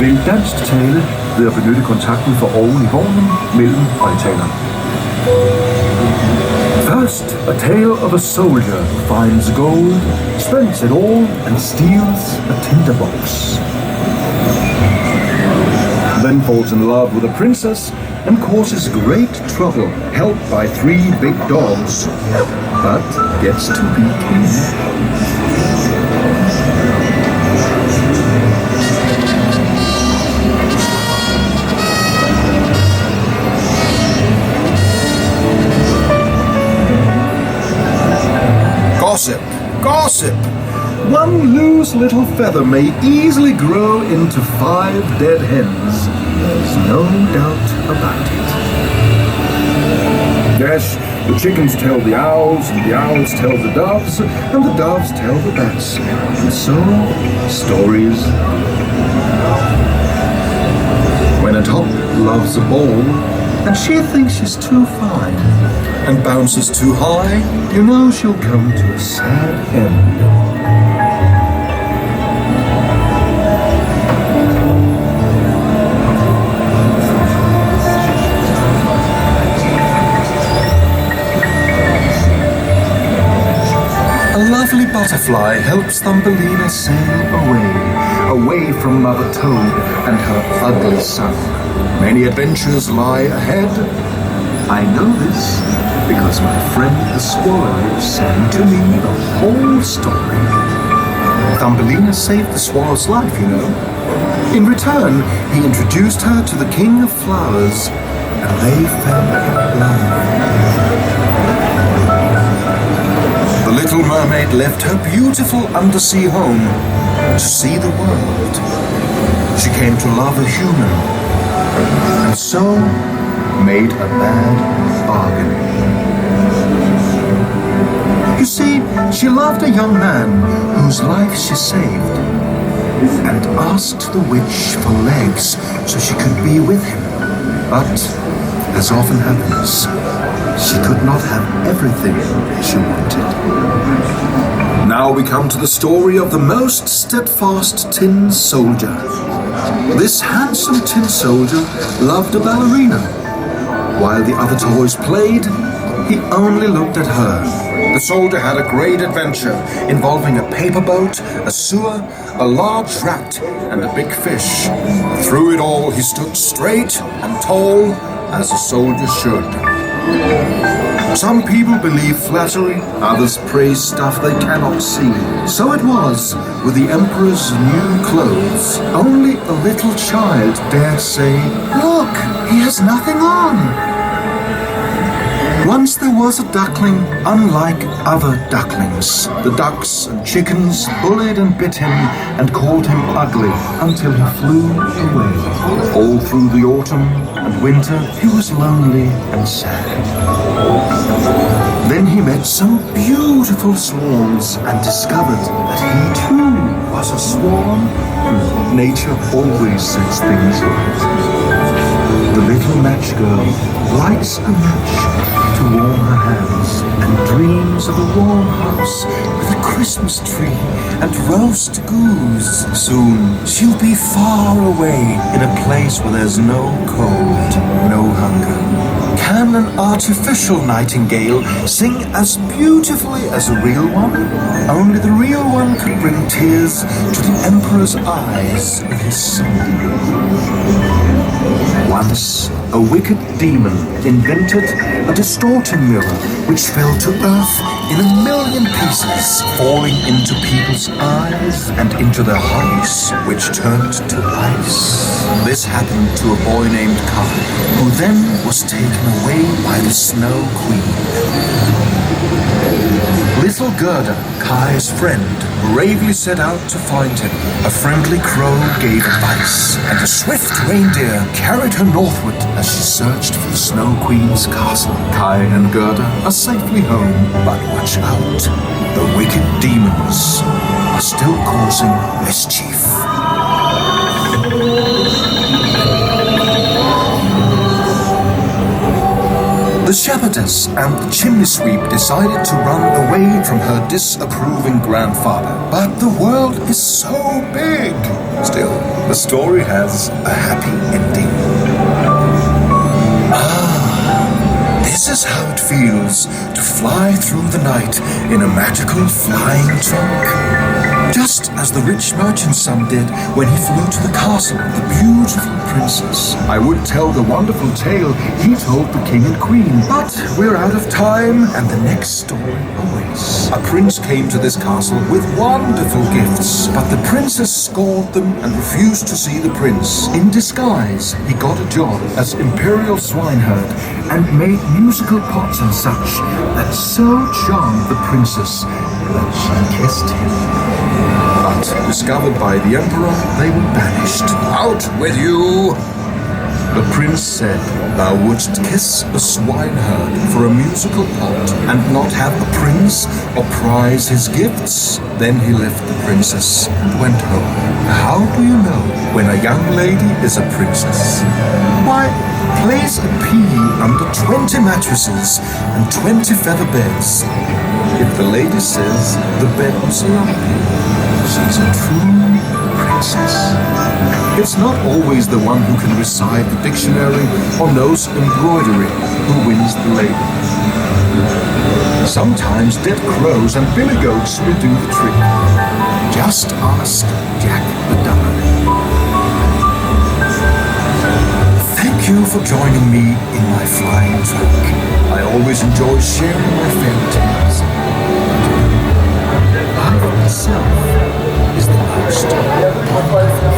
Til dansk tale ved at benytte kontakten for oven i vognen mellem højtalerne. First, a tale of a soldier finds gold, spends it all, and steals a tinderbox. Then falls in love with a princess and causes great trouble, helped by 3 big dogs, but gets to be king. Gossip! Gossip! One loose little feather may easily grow into 5 dead hens. There's no doubt about it. Yes, the chickens tell the owls, and the owls tell the doves, and the doves tell the bats. And so, stories. When a top loves a ball, and she thinks she's too fine, And bounces too high? you know she'll come to a sad end. A lovely butterfly helps Thumbelina sail Away from Mother Toad and her ugly son. Many adventures lie ahead. I know this because my friend the swallow sang to me the whole story. Thumbelina saved the swallow's life, you know. In return, he introduced her to the king of flowers, and they fell in love. The little mermaid left her beautiful undersea home to see the world. She came to love a human, And so made a bad bargain. You see, she loved a young man whose life she saved, and asked the witch for legs so she could be with him. But, as often happens, she could not have everything she wanted. Now we come to the story of the most steadfast tin soldier. This handsome tin soldier loved a ballerina. While the other toys played, he only looked at her. The soldier had a great adventure involving a paper boat, a sewer, a large rat, and a big fish. Through it all, he stood straight and tall, as a soldier should. Some people believe flattery, others praise stuff they cannot see. So it was with the emperor's new clothes. Only a little child dared say, "Look, he has nothing on." Once there was a duckling unlike other ducklings. The ducks and chickens bullied and bit him and called him ugly until he flew away. All through the autumn and winter he was lonely and sad. Then he met some beautiful swans and discovered that he too was a swan. Nature always sets things right. The little match girl lights a match to warm her hands and dreams of a warm house with a Christmas tree and roast goose. Soon she'll be far away in a place where there's no cold, no hunger. Can an artificial nightingale sing as beautifully as a real one? Only the real one could bring tears to the emperor's eyes with his song. Once, a wicked demon invented a distorting mirror which fell to earth in 1,000,000 pieces, falling into people's eyes and into their hearts, which turned to ice. This happened to a boy named Kai, who then was taken away by the Snow Queen. Little Gerda, Kai's friend, bravely set out to find him. A friendly crow gave advice, and a swift reindeer carried her northward as she searched for the Snow Queen's castle. Kai and Gerda are safely home, but watch out. The wicked demons are still causing mischief. The shepherdess and the chimney sweep decided to run away from her disapproving grandfather. But the world is so big. Still, the story has a happy ending. This is how it feels to fly through the night in a magical flying trunk. Just as the rich merchant's son did when he flew to the castle of the beautiful princess. I would tell the wonderful tale he told the king and queen, but we're out of time, and the next story awaits. A prince came to this castle with wonderful gifts, but the princess scorned them and refused to see the prince. In disguise, he got a job as imperial swineherd and made musical pots and such that so charmed the princess that she kissed him. But discovered by the emperor, they were banished. Out with you! The prince said, "Thou wouldst kiss a swineherd for a musical pot and not have a prince or prize his gifts?" Then he left the princess and went home. How do you know when a young lady is a princess? Why, place a pea under 20 mattresses and 20 feather beds. If the lady says the bed was lumpy, she's a true princess. It's not always the one who can recite the dictionary or knows embroidery who wins the lady. Sometimes dead crows and billy goats will do the trick. Just ask Jack the Dapper. Thank you for joining me in my flying trunk. I always enjoy sharing my fairy tales. Life itself is the most wonderful